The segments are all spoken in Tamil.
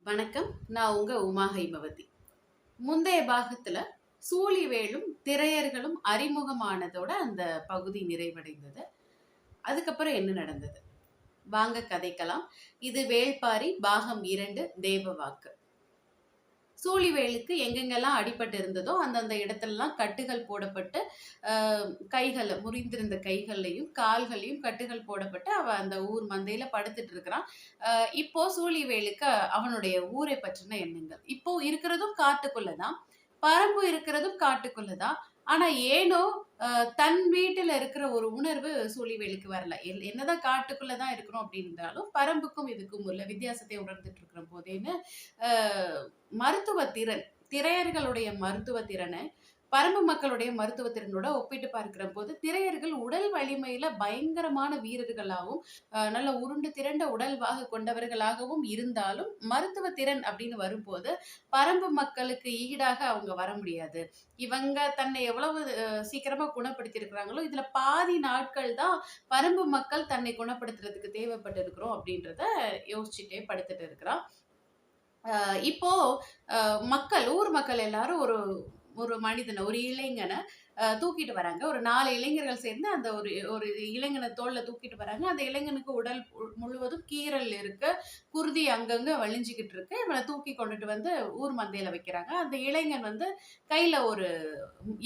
வணக்கம். நான் உங்க உமா ஹைமவதி. முந்தைய பாகத்துல சூழிவேலும் திரையர்களும் அறிமுகமானதோட அந்த பகுதி நிறைவடைந்தது. அதுக்கப்புறம் என்ன நடந்தது? வாங்க கதைக்கலாம். இது வேள்பாரி பாகம் 2 தேவவாக்கு. சூழிவேலுக்கு எங்கெங்கெல்லாம் அடிபட்டு இருந்ததோ அந்தந்த இடத்துலலாம் கட்டுகள் போடப்பட்டு கைகள் முறிந்திருந்த கைகள்லையும் கால்களையும் கட்டுகள் போடப்பட்டு அவன் அந்த ஊர் மந்தையில படுத்துட்டு இருக்கிறான். இப்போ சூழிவேலுக்கு அவனுடைய ஊரை பற்றின எண்ணங்கள். இப்போ இருக்கிறதும் காட்டுக்குள்ளதான், பரம்பு இருக்கிறதும் காட்டுக்குள்ளதான். ஆனா ஏனோ தன் வீட்டுல இருக்கிற ஒரு உணர்வு சூழிவேலுக்கு வரல. என்னதான் காட்டுக்குள்ளதான் இருக்கிறோம் அப்படின்றாலும் பரம்புக்கும் இதுக்கும் உள்ள வித்தியாசத்தை உணர்ந்துட்டு இருக்கிற போதேன்னு மருத்துவ திறன், திரையர்களுடைய மருத்துவ திறனை பரம்பு மக்களுடைய மருத்துவ திறனோட ஒப்பிட்டு பார்க்கிற போது திரையர்கள் உடல் வலிமையில பயங்கரமான வீரர்களாகவும் நல்ல உருண்டு திரண்ட உடல்வாக கொண்டவர்களாகவும் இருந்தாலும் மருத்துவ திறன் அப்படின்னு வரும்போது பரம்பு மக்களுக்கு ஈடாக அவங்க வர முடியாது. இவங்க தன்னை எவ்வளவு சீக்கிரமா குணப்படுத்தி இருக்கிறாங்களோ இதுல பாதி நாட்கள் தான் பரம்பு மக்கள் தன்னை குணப்படுத்துறதுக்கு தேவைப்பட்டு இருக்கிறோம் அப்படின்றத யோசிச்சுட்டே படுத்துட்டு இருக்கிறான். இப்போ ஊர் மக்கள் எல்லாரும் ஒரு ஒரு மனிதனை, ஒரு இளைஞனை தூக்கிட்டு வராங்க. ஒரு 4 இளைஞர்கள் சேர்ந்து அந்த ஒரு ஒரு இளைஞனை தோள்ல தூக்கிட்டு வராங்க. அந்த இளைஞனுக்கு உடல் முழுவதும் கீறல் இருக்கு. குருதி அங்கங்க வழிஞ்சுகிட்டு இருக்கு. இவனை தூக்கி கொண்டுட்டு வந்து ஊர் மந்தையில வைக்கிறாங்க. அந்த இளைஞன் வந்து கையில ஒரு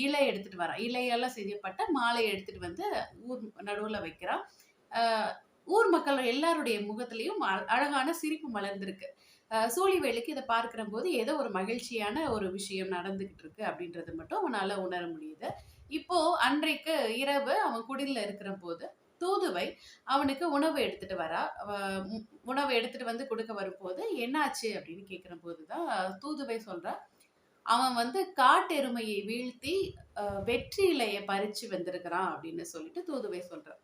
இலை எடுத்துட்டு வரான். இலையெல்லாம் செய்யப்பட்ட மாலையை எடுத்துட்டு வந்து ஊர் நடுவுல வைக்கிறான். அ ஊர் மக்கள் எல்லாருடைய முகத்திலயும் அழகான சிரிப்பு மலர்ந்திருக்கு. சூழிவேலுக்கு இத பார்க்கிறம்போது ஏதோ ஒரு மகிழ்ச்சியான ஒரு விஷயம் நடந்துகிட்டு இருக்கு அப்படின்றது மட்டும் அவனால உணர முடியுது. இப்போ அன்றைக்கு இரவு அவன் குடில்ல இருக்கிறபோது, தூதுவை அவனுக்கு உணவு எடுத்துட்டு வரா. உணவு எடுத்துட்டு வந்து குடுக்க வரும்போது, "என்னாச்சு?" அப்படின்னு கேட்கிறபோது தான் தூதுவை சொல்றா, "அவன் வந்து காட்டெருமையை வீழ்த்தி வெற்றி இலைய பறிச்சு வந்திருக்கிறான்" அப்படின்னு சொல்லிட்டு தூதுவை சொல்றா.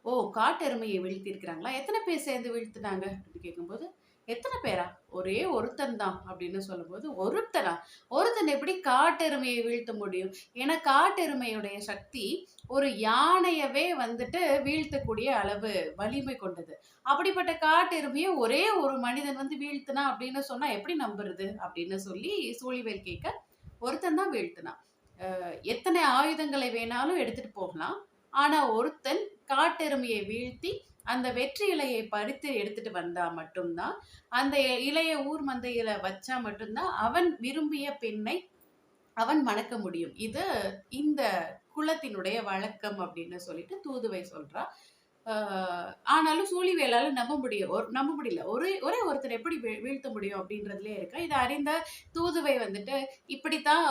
"ஓ! காட்டெருமையை வீழ்த்தியிருக்கிறாங்களா? எத்தன பேர் சேர்ந்து வீழ்த்துனாங்க?" அப்படின்னு கேட்கும்போது, "எத்தன பேரா? ஒரே ஒருத்தன் தான்" அப்படின்னு சொல்லும்போது, "ஒருத்தனா? ஒருத்தன் எப்படி காட்டெருமையை வீழ்த்த முடியும்? ஏன்னா காட்டெருமையுடைய சக்தி ஒரு யானையவே வந்துட்டு வீழ்த்தக்கூடிய அளவு வலிமை கொண்டது. அப்படிப்பட்ட காட்டெருமைய ஒரே ஒரு மனிதன் வந்து வீழ்த்தினான் அப்படின்னு சொன்னா எப்படி நம்புறது?" அப்படின்னு சொல்லி சூழிவேல் கேட்க, "ஒருத்தன் தான் வீழ்த்தினான். எத்தனை ஆயுதங்களை வேணாலும் எடுத்துட்டு போகலாம். ஆனா ஒருத்தன் காட்டெருமையை வீழ்த்தி அந்த வெற்றி இலையை பறித்து எடுத்துட்டு வந்தா மட்டும்தான், அந்த இலைய ஊர் மந்தையில வச்சா மட்டும்தான் அவன் விரும்பிய பெண்ணை அவன் மணக்க முடியும். இது இந்த குலத்தினுடைய வழக்கம்" அப்படின்னு சொல்லிட்டு தூதுவை சொல்றா. ஆ ஆனாலும் சூழிவேலால நம்ப முடியல. ஒரே ஒருத்தர் எப்படி வீழ்த்த முடியும் அப்படின்றதுலயே இருக்கா. இத அறிந்த தூதுவை வந்துட்டு, இப்படித்தான்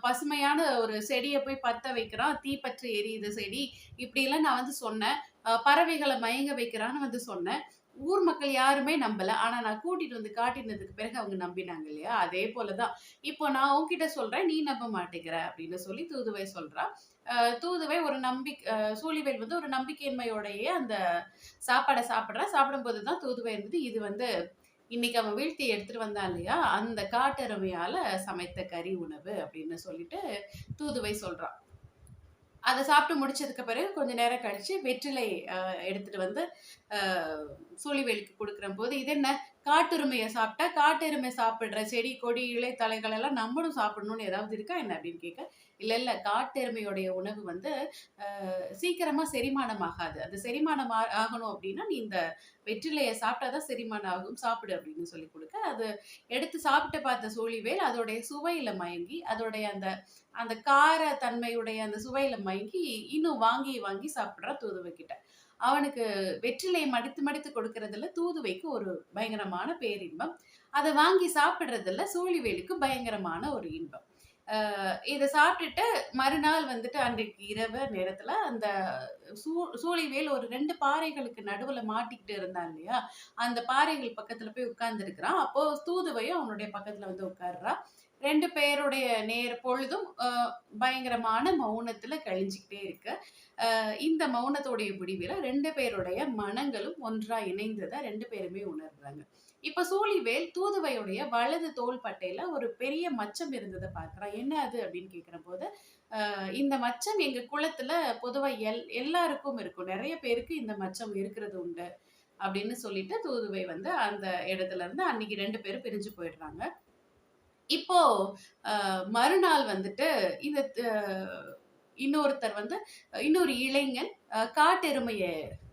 பசுமையான ஒரு செடிய போய் பத்த வைக்கிறான். தீப்பற்றி எரியுது செடி. இப்படிலாம் நான் வந்து சொன்னேன். பறவைகள மயங்க வைக்கிறான்னு வந்து சொன்னேன். ஊர் மக்கள் யாருமே நம்பல. ஆனா நான் கூட்டிட்டு வந்து காட்டினதுக்கு பிறகு அவங்க நம்பினாங்க இல்லையா? அதே போல தான். இப்போ நான் உன்கிட்ட சொல்றேன். நீ நம்ப மாட்டேங்கிற அப்படின்னு சொல்லி தூதுவை சொல்றா. தூதுவை ஒரு சூழிவேல் வந்து ஒரு நம்பிக்கையின்மையோடையே அந்த சாப்பாட சாப்பிடுறா. சாப்பிடும்போது தான் தூதுவை இருந்தது. இது வந்து இன்னைக்கு அவன் வீழ்த்தி எடுத்துட்டு வந்தான் இல்லையா? அந்த காட்டெருமையால சமைத்த கறி உணவு அப்படின்னு சொல்லிட்டு தூதுவை சொல்றா. அத சாப்பிட்டு முடிச்சதுக்கு பிறகு கொஞ்ச நேரம் கழிச்சு வெற்றிலை எடுத்துட்டு வந்து அ சூழிவேலுக்கு குடுக்குறம்போது, "இது என்ன காட்டெருமைய சாப்பிட்டா, காட்டெருமை சாப்பிடுற செடி, கொடி, இலை, தழைகள் எல்லாம் நம்மளும் சாப்பிடணும்னு ஏதாவது இருக்கா என்ன?" அப்படின்னு கேட்க, "இல்ல, இல்ல காட்டெருமையுடைய உணவு வந்து சீக்கிரமா செரிமானம் ஆகாது. அது செரிமானம் ஆகணும் அப்படின்னா, நீ இந்த வெற்றிலைய சாப்பிட்டா தான் செரிமானம் ஆகும். சாப்பிடு" அப்படின்னு சொல்லிக் குடுக்க, அது எடுத்து சாப்பிட்டு பார்த்த சூழிவேல் அதோடைய சுவையில மயங்கி, அதோடைய அந்த அந்த கார தன்மையுடைய அந்த சுவையில மயங்கி, இன்னும் வாங்கி வாங்கி சாப்பிடுறான் தூதுவை கிட்ட. அவனுக்கு வெற்றிலைய மடித்து மடித்து கொடுக்கிறதுல தூதுவைக்கு ஒரு பயங்கரமான பேரின்பம். அத வாங்கி சாப்பிடுறதுல சூழிவேலுக்கு பயங்கரமான ஒரு இன்பம். இத சாப்பிட்டுட்டு மறுநாள் வந்துட்டு அன்றைக்கு இரவு நேரத்துல அந்த சூ சூழிவேல் ஒரு 2 பாறைகளுக்கு நடுவுல மாட்டிக்கிட்டு இருந்தான் இல்லையா? அந்த பாறைகள் பக்கத்துல போய் உட்கார்ந்திருக்கிறான். அப்போ தூதுவையும் அவனுடைய பக்கத்துல வந்து உட்கார்றா. 2 பேருடைய பொழுதும் பயங்கரமான மௌனத்துல கழிஞ்சுக்கிட்டே இருக்கு. இந்த மௌனத்தோடைய முடிவில 2 பேருடைய மனங்களும் ஒன்றா இணைந்தத 2 பேருமே உணர்றாங்க. இப்ப சூழிவேல் தூதுவையுடைய வலது தோள்பட்டையில ஒரு பெரிய மச்சம் இருந்தத பார்க்கிறான். "என்ன அது?" அப்படின்னு கேட்கிறபோது, இந்த மச்சம் எங்க குலத்துல பொதுவா எல்லாருக்கும் இருக்கும். நெறைய பேருக்கு இந்த மச்சம் இருக்கிறது உண்டு." அப்படின்னு சொல்லிட்டு தூதுவை வந்து அந்த இடத்துல இருந்து அன்னைக்கு 2 பேரும் பிரிஞ்சு போயிடுறாங்க. இப்போ மறுநாள் வந்துட்டு இந்த இன்னொருத்தர் வந்து இன்னொரு இளைஞன் காட்டெருமைய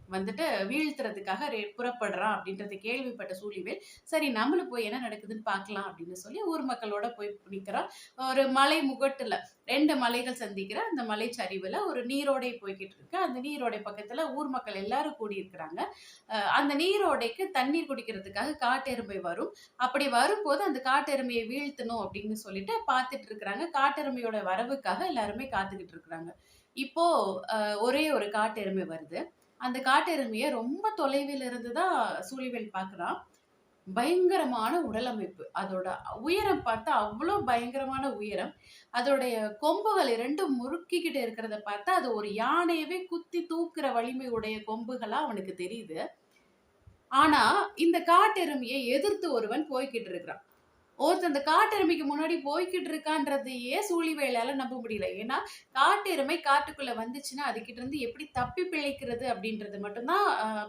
வந்துட்டு வீழ்த்துறதுக்காக புறப்படுறான் அப்படின்றத கேள்விப்பட்ட சூழிவேல், சரி நம்மளும் போய் என்ன நடக்குதுன்னு பார்க்கலாம் அப்படின்னு சொல்லி ஊர் மக்களோட போய் நிக்கிறான். ஒரு மலை முகட்டுல 2 மலைகள் சந்திக்கிற அந்த மலைச்சரிவுல ஒரு நீரோடை போய்க்கிட்டு இருக்கு. அந்த நீரோடை பக்கத்துல ஊர் மக்கள் எல்லாரும் கூடியிருக்கிறாங்க. அந்த நீரோடைக்கு தண்ணீர் குடிக்கிறதுக்காக காட்டெருமை வரும். அப்படி வரும்போது அந்த காட்டெருமையை வீழ்த்தணும் அப்படின்னு சொல்லிட்டு பார்த்துட்டு இருக்கிறாங்க. காட்டெருமையோட வரவுக்காக எல்லாருமே காத்துக்கிட்டு இருக்கிறாங்க. இப்போ ஒரே ஒரு காட்டெருமை வருது. அந்த காட்டெருமைய ரொம்ப தொலைவில இருந்து தான் சூழிவேல் பார்க்குறான். பயங்கரமான உடல் அமைப்பு. அதோட உயரம் பார்த்தா அவ்ளோ பயங்கரமான உயரம். அதோடைய கொம்புகள் 2ம் முறுக்கிக்கிட்டு இருக்கிறத பார்த்தா, அது ஒரு யானையவே குத்தி தூக்குற வலிமை உடைய கொம்புகளா அவனுக்கு தெரியுது. ஆனா, இந்த காட்டெருமையை எதிர்த்து ஒருவன் போய்க்கிட்டு இருக்கிறான். ஒருத்தன் அந்த காட்டெருமைக்கு முன்னாடி போய்க்கிட்டு இருக்கான்றதையே சூழிவேலால நம்ப முடியல. ஏன்னா, காட்டெருமை காட்டுக்குள்ள வந்துச்சுன்னா, அதுகிட்ட இருந்து எப்படி தப்பி பிழைக்கிறது அப்படின்றது மட்டும் தான்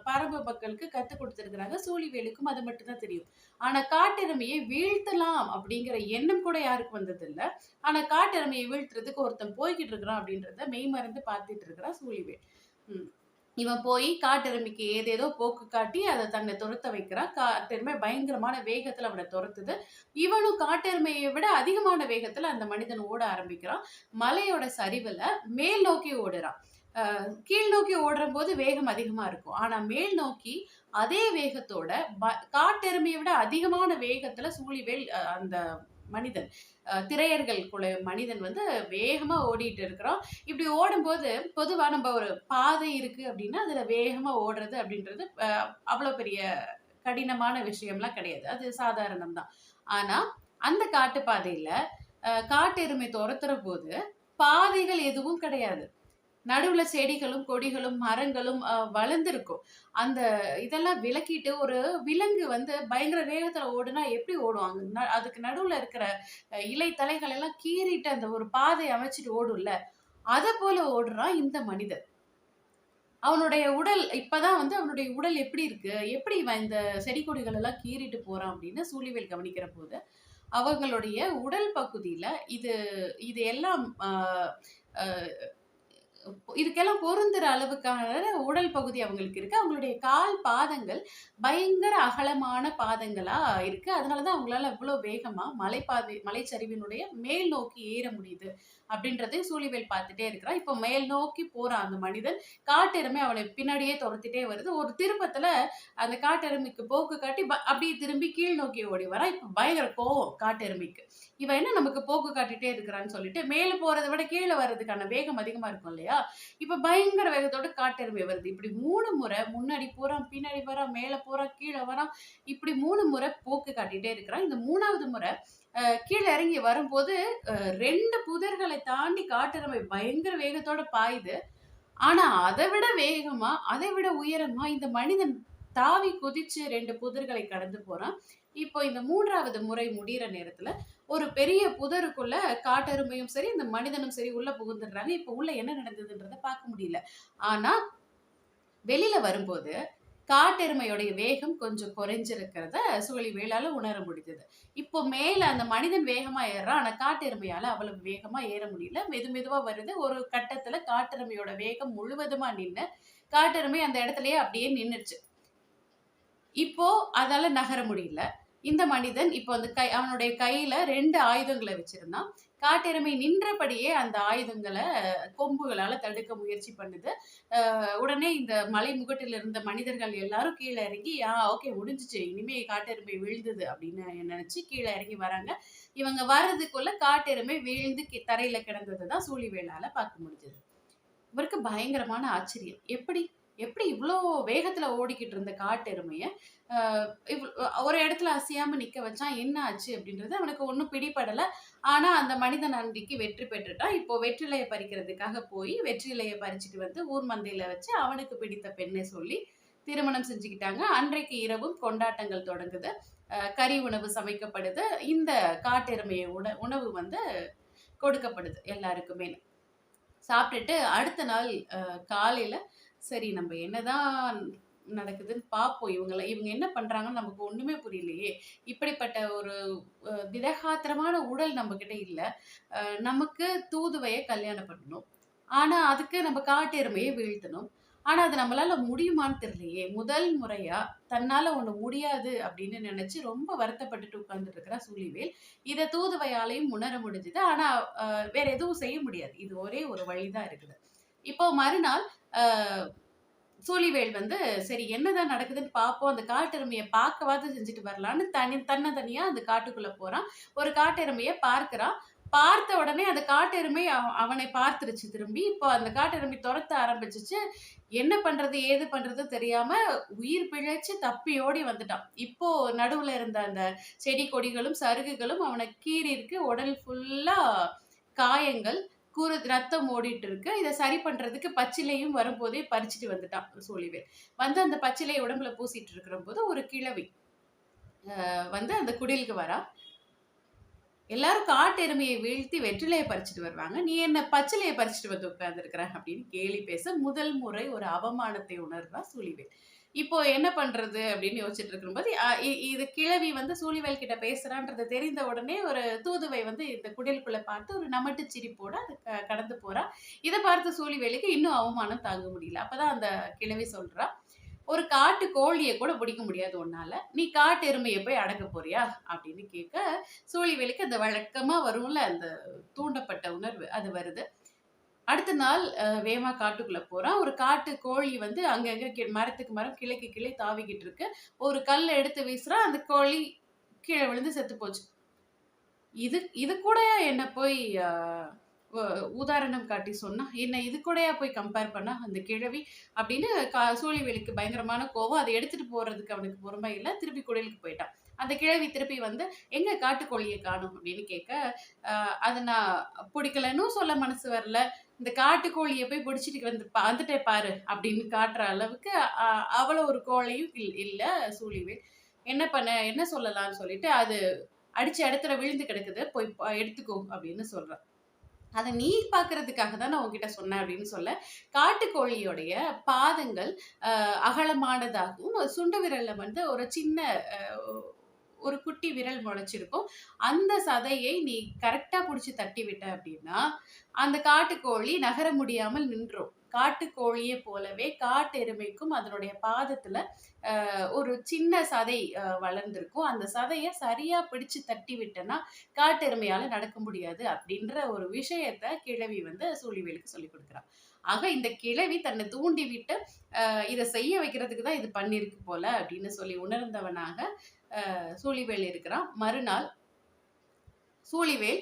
பரம்பு மக்களுக்கு கத்துக் குடுத்திருக்கிறாங்க. சூழிவேலுக்கும் அது மட்டும் தான் தெரியும். ஆனா, காட்டெருமையை வீழ்த்தலாம் அப்படிங்கிற எண்ணம் கூட யாருக்கும் வந்ததில்ல. ஆனா, காட்டெருமையை வீழ்த்துறதுக்கு ஒருத்தன் போய்க்கிட்டு இருக்கிறான் அப்படின்றத மெய்மறந்து பார்த்துட்டு இருக்கிறான் சூழிவேல். ம். இவன் போய் காட்டெருமைக்கு ஏதேதோ போக்கு காட்டி அத தன்னை துரத்த வைக்கிறான். காட்டெருமை பயங்கரமான வேகத்துல அவன துரத்துது. இவனும் காட்டெருமையை விட அதிகமான வேகத்துல அந்த மனிதன் ஓட ஆரம்பிக்கிறான். மலையோட சரிவுல மேல் நோக்கி ஓடுறான். கீழ் நோக்கி ஓடுறம்போது வேகம் அதிகமா இருக்கும். ஆனா மேல் நோக்கி அதே வேகத்தோட காட்டெருமையை விட அதிகமான வேகத்துல சூழிவேல் அந்த மனிதன் திரையர்கள் குல மனிதன் வந்து வேகமா ஓடிட்டு இருக்கிறான். இப்படி ஓடும்போது பொதுவா நம்ம ஒரு பாதை இருக்கு அப்படின்னா, அதுல வேகமா ஓடுறது அப்படின்றது அவ்வளோ பெரிய கடினமான விஷயம்லாம் கிடையாது. அது சாதாரணம் தான். ஆனா, அந்த காட்டுப்பாதையில காட்டெருமை தொரத்துறபோது பாதைகள் எதுவும் கிடையாது. நடுவுல செடிகளும், கொடிகளும், மரங்களும் வளர்ந்திருக்கும். அந்த இதெல்லாம் விலக்கிட்டு ஒரு விலங்கு வந்து பயங்கர வேகத்துல ஓடுனா எப்படி ஓடும்? அதுக்கு நடுவுல இருக்கிற இலை தழைகள் எல்லாம் கீறிட்டு அந்த ஒரு பாதை அமைச்சுட்டு ஓடும்ல. அத போல ஓடுறான் இந்த மனிதன். அவனுடைய உடல் இப்பதான் வந்து அவனுடைய உடல் எப்படி இருக்கு? எப்படி இவன் இந்த செடி கொடிகள் எல்லாம் கீறிட்டு போறான் அப்படின்னு சூழிவேல் கவனிக்கிற போது, அவங்களுடைய உடல் பகுதியில இது இது எல்லாம் அ இதுக்கெல்லாம் பொருந்துற அளவுக்கான உடல் பகுதி அவங்களுக்கு இருக்கு. அவங்களுடைய கால் பாதங்கள் பயங்கர அகலமான பாதங்களா இருக்கு. அதனால தான் அவங்களால இவ்ளோ வேகமா மலைச்சரிவினுடைய மேல் நோக்கி ஏற முடியுது. அப்படின்றதையும் சூழிவேல் பார்த்துட்டே இருக்கிறான். இப்போ மேல் நோக்கி போறான் அந்த மனிதன். காட்டெருமை அவனை பின்னாடியே தொரத்திட்டே வருது. ஒரு திருப்பத்துல அந்த காட்டெருமைக்கு போக்கு காட்டி அப்படியே திரும்பி கீழ் நோக்கி ஓடி வரான். இப்ப பயங்கர கோவம் காட்டெருமைக்கு. இவன் என்ன நமக்கு போக்கு காட்டிட்டே இருக்கிறான்னு சொல்லிட்டு மேல போறத விட கீழ வர்றதுக்கான வேகம் அதிகமா இருக்கும் இல்லையா? இப்ப பயங்கர வேகத்தோட காட்டெருமை வருது. இப்படி 3 முறை முன்னாடி போறான், பின்னாடி வரான், மேல போறான், கீழ வரான். இப்படி 3 முறை போக்கு காட்டிட்டே இருக்கிறான். இந்த 3வது முறை கீழ இறங்கி வரும்போது 2 புதர்களை தாண்டி காட்டெருமை பயங்கர வேகத்தோட பாயுது. ஆனா அத விட வேகமா, அதை விட உயரமா இந்த மனிதன் தாவி குதிச்சு 2 புதர்களை கடந்து போறான். இப்போ இந்த 3வது முறை முடியிற நேரத்துல, ஒரு பெரிய புதருக்குள்ள காட்டெருமையும் சரி, இந்த மனிதனும் சரி உள்ள புகுந்துடுறாங்க. இப்போ உள்ள என்ன நடந்ததுன்றத பார்க்க முடியல. ஆனா, வெளியில வரும்போது காட்டெருமையோடைய வேகம் கொஞ்சம் குறைஞ்சிருக்கிறத சூழிவேலால உணர முடிஞ்சது. இப்போ மேல அந்த மனிதன் வேகமா ஏறுறான். ஆனா காட்டெருமையால அவ்வளவு வேகமா ஏற முடியல. மெதுவா வருது. ஒரு கட்டத்துல காட்டெருமையோட வேகம் முழுவதுமா நின்னு, காட்டெருமை அந்த இடத்திலேயே அப்படியே நின்னுருச்சு. இப்போ அதால நகர முடியல. இந்த மனிதன் இப்போ அந்த அவனுடைய கையில 2 ஆயுதங்கள வச்சிருந்தான். காட்டெருமை நின்றபடியே அந்த ஆயுதங்கள கொம்புகளால தடுக்க முயற்சி பண்ணுது. உடனே இந்த மலை முகட்டில இருந்த மனிதர்கள் எல்லாரும் கீழ இறங்கி, ஓகே முடிஞ்சுச்சு. இனிமே காட்டெருமை விழுந்தது அப்படின்னு நெனச்சு கீழ இறங்கி வராங்க. இவங்க வர்றதுக்குள்ள காட்டெருமை வீழ்ந்து தரையில கிடந்தத தான் சூழிவேலால பார்க்க முடிஞ்சது. இவருக்கு பயங்கரமான ஆச்சரியம். எப்படி? எப்படி இவ்ளோ வேகத்துல ஓடிக்கிட்டு இருந்த காட்டெருமைய, அ இவ் ஒரு இடத்துல அசையாம நிக்க வச்சான். என்ன ஆச்சு? அப்படின்றது அவனுக்கு ஒண்ணும் பிடிபடல. ஆனா, அந்த மனிதன் அன்றைக்கு வெற்றி பெற்றுட்டான். இப்போ வெற்றிலைய பறிக்கிறதுக்காக போய், வெற்றிலைய பறிச்சுட்டு வந்து ஊர் மந்தையில வச்சு, அவனுக்கு பிடித்த பெண்ணை சொல்லி திருமணம் செஞ்சுக்கிட்டாங்க. அன்றைக்கு இரவும் கொண்டாட்டங்கள் தொடங்குது. கறி உணவு சமைக்கப்படுது. இந்த காட்டெருமைய உணவு வந்து கொடுக்கப்படுது எல்லாருக்குமே. சாப்பிட்டுட்டு அடுத்த நாள் காலையில, சரி நம்ம என்னதான் நடக்குதுன்னு பார்ப்போம். இவங்க என்ன பண்றாங்கன்னு நமக்கு ஒண்ணுமே புரியலையே! இப்படிப்பட்ட ஒரு திடகாத்திரமான உடல் நம்மகிட்ட இல்ல. நமக்கு தூதுவய கல்யாணம் பண்ணணும். ஆனா, அதுக்கு நம்ம காட்டு எருமைய வீழ்த்தணும். ஆனா, அது நம்மளால முடியுமான்னு தெரியலையே! முதல் முறையா தன்னால ஒண்ணு முடியாது அப்படின்னு நெனச்சு ரொம்ப வருத்தப்பட்டுட்டு உட்கார்ந்துட்டு இருக்கிறான் சூழிவேல். இத தூதுவயாலயும் உணர முடிஞ்சது. ஆனா, அ வேற எதுவும் செய்ய முடியாது. இது ஒரே ஒரு வழி தான் இருக்குது. இப்போ மறுநாள் அ சூழிவேல் வந்து சரி என்னதான் நடக்குதுன்னு பார்ப்போம். அந்த காட்டெருமைய பார்க்கவாது செஞ்சுட்டு வரலான்னு தன்னந்தனியா அந்த காட்டுக்குள்ள போறான். ஒரு காட்டெருமைய பார்க்கிறான். பார்த்த உடனே அந்த காட்டெருமை அவனை பார்த்துருச்சு திரும்பி. இப்போ அந்த காட்டெருமை தொரத்த ஆரம்பிச்சுச்சு. என்ன பண்றது? ஏது பண்றது தெரியாம உயிர் பிழைச்சு தப்பி ஓடி வந்துட்டான். இப்போ நடுவுல இருந்த அந்த செடி கொடிகளும், சருகுகளும் அவன கீறியிருக்கு. உடல் ஃபுல்லா காயங்கள். ரத்தம் ஓடிட்டு இருக்கு. இத சரி பண்றதுக்கு பச்சிலையும் வரும்போதே பறிச்சுட்டு வந்துட்டான் சூழிவேல். வந்து அந்த பச்சிலைய உடம்புல பூசிட்டு இருக்கிறபோது ஒரு கிழவி வந்து அந்த குடிலுக்கு வரா. எல்லாரும் காட்டு எருமையை வீழ்த்தி வெற்றிலைய பறிச்சுட்டு வருவாங்க. நீ என்ன பச்சிலைய பறிச்சுட்டு வந்து உட்கார்ந்திருக்கிற அப்படின்னு கேலி பேச முதல் முறை ஒரு அவமானத்தை உணர்றா சூழிவேல். இப்போ என்ன பண்றது அப்படின்னு யோசிச்சுட்டு இருக்கும்போது, இது கிழவி வந்து சூழிவேல் கிட்ட பேசுறான்றது தெரிந்த உடனே ஒரு தூதுவை வந்து இந்த குடிலுக்குள்ள பார்த்து ஒரு நமட்டு சிரிப்போட அது கடந்து போறா. இத பார்த்த சூழிவேலுக்கு இன்னும் அவமானம் தாங்க முடியல. அப்பதான் அந்த கிழவி சொல்றா, "ஒரு காட்டு கோழிய கூட பிடிக்க முடியாது உன்னால. நீ காட்டு எருமைய போய் அடக்க போறியா?" அப்படின்னு கேட்க, சூழிவேலுக்கு அந்த வழக்கமா வரும்ல அந்த தூண்டப்பட்ட உணர்வு அது வருது. அடுத்த நாள் வேகமா காட்டுக்குள்ள போறான். ஒரு காட்டு கோழி வந்து அங்கங்க மரத்துக்கு மரம், கிளைக்கு கிளை தாவிக்கிட்டு இருக்கு. ஒரு கல்ல எடுத்து வீசுறான். அந்த கோழி கீழ விழுந்து செத்து போச்சு. இது இது கூடயா என்ன போய் அ உ உதாரணம் காட்டி சொன்னா? என்ன இது கூடயா போய் கம்பேர் பண்ணா அந்த கிழவி? அப்படின்னு சூழிவேலுக்கு பயங்கரமான கோவம். அத எடுத்துட்டு போறதுக்கு அவனுக்கு பொறுமை இல்ல. திருப்பி குடிலுக்கு போயிட்டான். அந்த கிழவி திருப்பி வந்து, "எங்க காட்டுக்கோழிய காணோம்?" அப்படின்னு கேட்க, "அத நான் புடிக்கலன்னும் சொல்ல மனசு வரல. இந்த காட்டுக்கோழிய போய் புடிச்சிட்டு வந்துட்டேன் பாரு" அப்படின்னு காட்டுற அளவுக்கு அவ்வளோ ஒரு கோழையும் இல்ல சூழிவேல். என்ன பண்ண? என்ன சொல்லலாம்ன்னு சொல்லிட்டு, "அது அடிச்ச இடத்துல விழுந்து கிடக்குது. போய் எடுத்துக்கோ" அப்படின்னு சொல்றான். அத நீ பார்க்கறதுக்காக தான் நான் உன்கிட்ட சொன்னேன் அப்படின்னு சொல்ல, காட்டுக்கோழியோடைய பாதங்கள் அகலமானதாகவும், சுண்டு விரல்ல வந்து ஒரு சின்ன அ ஒரு குட்டி விரல் முளைச்சிருக்கும். அந்த சதையை நீ கரெக்ட்டா புடிச்சு தட்டி விட்ட அப்படின்னா, அந்த காட்டுக்கோழி நகர முடியாமல் நின்றும். காட்டுக்கோழிய போலவே காட்டெருமைக்கும் அதனுடைய பாதத்துல ஒரு சின்ன சதை வளர்ந்திருக்கும். அந்த சதைய சரியா பிடிச்சு தட்டி விட்டன்னா, காட்டெருமையால நடக்க முடியாது அப்படின்ற ஒரு விஷயத்த கிழவி வந்து சூழிவேலுக்கு சொல்லிக் குடுக்குறா. ஆக இந்த கிழவி தன்னை தூண்டிவிட்டு, இத செய்ய வைக்கிறதுக்கு தான் இது பண்ணியிருக்கு போல அப்படின்னு சொல்லி உணர்ந்தவனாக சூழிவேல் இருக்கிறான். மறுநாள் சூழிவேல்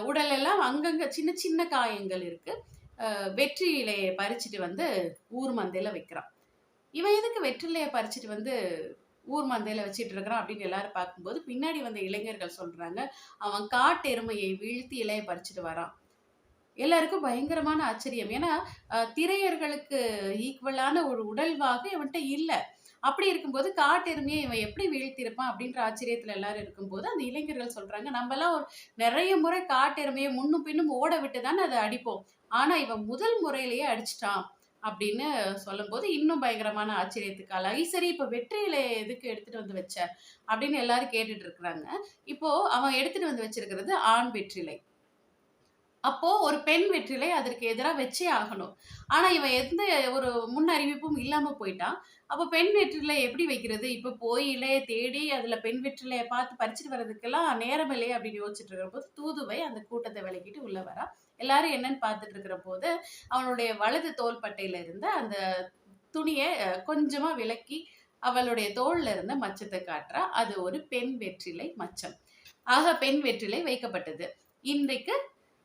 உடலெல்லாம் அங்கங்க சின்ன சின்ன காயங்கள் இருக்கு. வெற்றி இலைய பறிச்சுட்டு வந்து ஊர் மந்தையில வைக்கிறான். இவன் எதுக்கு வெற்றிலைய பறிச்சுட்டு வந்து ஊர் மந்தையில வச்சுட்டு இருக்கிறான் அப்படின்னு எல்லாரும் பார்க்கும்போது, பின்னாடி வந்த இளைஞர்கள் சொல்றாங்க, "அவன் காட்டு எருமையை வீழ்த்தி இலைய பறிச்சுட்டு வரான்." எல்லாருக்கும் பயங்கரமான ஆச்சரியம். ஏன்னா, திரையர்களுக்கு ஈக்குவலான ஒரு உடல்வாகு இவன்ட்ட இல்ல. அப்படி இருக்கும்போது காட்டெருமைய இவன் எப்படி வீழ்த்தியிருப்பான் அப்படின்ற ஆச்சரியத்துல எல்லாரும் இருக்கும்போது, அந்த இளைஞர்கள் சொல்றாங்க, "நம்பலாம் நெறைய முறை காட்டெருமைய முன்னும் பின்னும் ஓட விட்டு தானே அத அடிப்போம். ஆனா இவன் முதல் முறையிலேயே அடிச்சுட்டான்." அப்படின்னு சொல்லும்போது, இன்னும் பயங்கரமான ஆச்சரியத்துக்கு ஆளாகி, "சரி இப்ப வெற்றி இலைய எதுக்கு எடுத்துட்டு வந்து வச்ச?" அப்படின்னு எல்லாரும் கேட்டுட்டு இருக்கிறாங்க. இப்போ அவன் எடுத்துட்டு வந்து வச்சிருக்கிறது ஆண் வெற்றிலை. அப்போ ஒரு பெண் வெற்றிலை அதற்கு எதிரா வச்சே ஆகணும். ஆனா, இவன் எந்த ஒரு முன் அறிவிப்பும் இல்லாம போயிட்டான். அப்ப பெண் வெற்றிலை எப்படி வைக்கிறது? இப்ப போய் இலைய தேடி அதுல பெண் வெற்றிலைய பார்த்து பறிச்சுட்டு வர்றதுக்கெல்லாம் நேரம் இல்லையே அப்படின்னு யோசிச்சுட்டு இருக்கிறபோது, தூதுவை அந்த கூட்டத்த விலக்கிட்டு உள்ள வரா. எல்லாரும் என்னன்னு பார்த்துட்டு இருக்கிறபோது, அவனுடைய வலது தோள்பட்டையில இருந்த அந்த துணிய கொஞ்சமா விலக்கி அவளுடைய தோள்ல இருந்த மச்சத்த காட்டுறா. அது ஒரு பெண் வெற்றிலை மச்சம். ஆக பெண் வெற்றிலை வைக்கப்பட்டது. இன்றைக்கு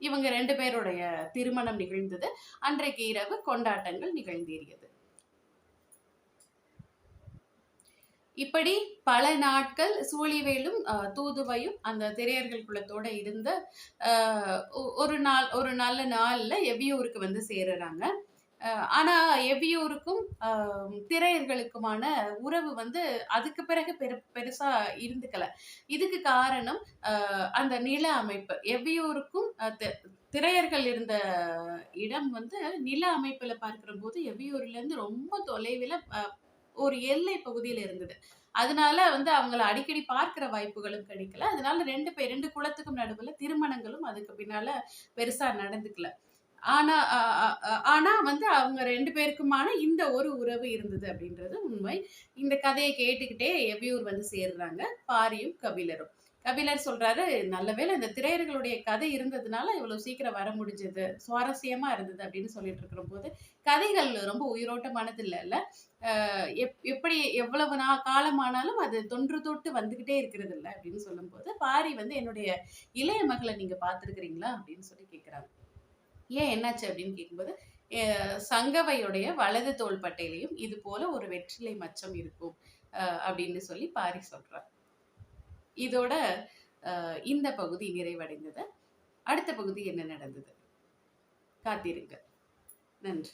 இவங்க 2 பேருடைய திருமணம் நிகழ்ந்தது. அன்றைக்கு இரவு கொண்டாட்டங்கள் நிகழ்ந்தேறியது. இப்படி பல நாட்கள் சூழிவேலும், தூதுவையும் அந்த திரையர்கள் குலத்தோட இருந்த அ ஒரு நல்ல நாள்ல எவ்வியூருக்கு வந்து சேருறாங்க. ஆனா எவ்வியூருக்கும் திரையர்களுக்குமான உறவு வந்து அதுக்கு பிறகு பெருசா இருந்துக்கல. இதுக்கு காரணம் அந்த நில அமைப்பு. எவ்வியூருக்கும் திரையர்கள் இருந்த இடம் வந்து நில அமைப்புல பார்க்கிறபோது எவ்வியூர்லேருந்து ரொம்ப தொலைவில ஒரு எல்லை பகுதியில இருந்தது. அதனால வந்து அவங்கள அடிக்கடி பார்க்கிற வாய்ப்புகளும் கிடைக்கல. அதனால 2 குலத்துக்கும் நடுவுல திருமணங்களும் அதுக்கு பின்னால பெருசா நடந்துக்கல. ஆனா அ அ அ ஆனா வந்து அவங்க 2 பேருக்குமான இந்த ஒரு உறவு இருந்தது அப்படின்றது உண்மை. இந்த கதைய கேட்டுக்கிட்டே எவ்வியூர் வந்து சேர்றாங்க. பாரியும், கபிலரும். கபிலர் சொல்றாரு, "நல்ல வேளை இந்த திரையர்களுடைய கதை இருந்ததுனால இவ்வளவு சீக்கிரம் வர முடிஞ்சது. சுவாரஸ்யமா இருந்தது." அப்படின்னு சொல்லிட்டு இருக்கிறபோது, கதைகள் ரொம்ப உயிரோட்டமானது இல்லல்ல. எப்படி எவ்வளவு காலமானாலும் அது தொன்று தொட்டு வந்துகிட்டே இருக்கிறதில்ல அப்படின்னு சொல்லும்போது, பாரி வந்து "என்னுடைய இளைய மகள நீங்க பார்த்திருக்கிறீங்களா?" அப்படின்னு சொல்லி கேட்கிறாங்க. ஏன் என்னாச்சு அப்படின்னு கேட்கும்போது, எ சங்கவையுடைய வலது தோள்பட்டையிலயும் இது போல ஒரு வெற்றிலை மச்சம் இருக்கும். அப்படின்னு சொல்லி பாரி சொல்றார். இதோட இந்த பகுதி நிறைவடைந்தது. அடுத்த பகுதி என்ன நடந்தது? காத்திருங்கள். நன்றி.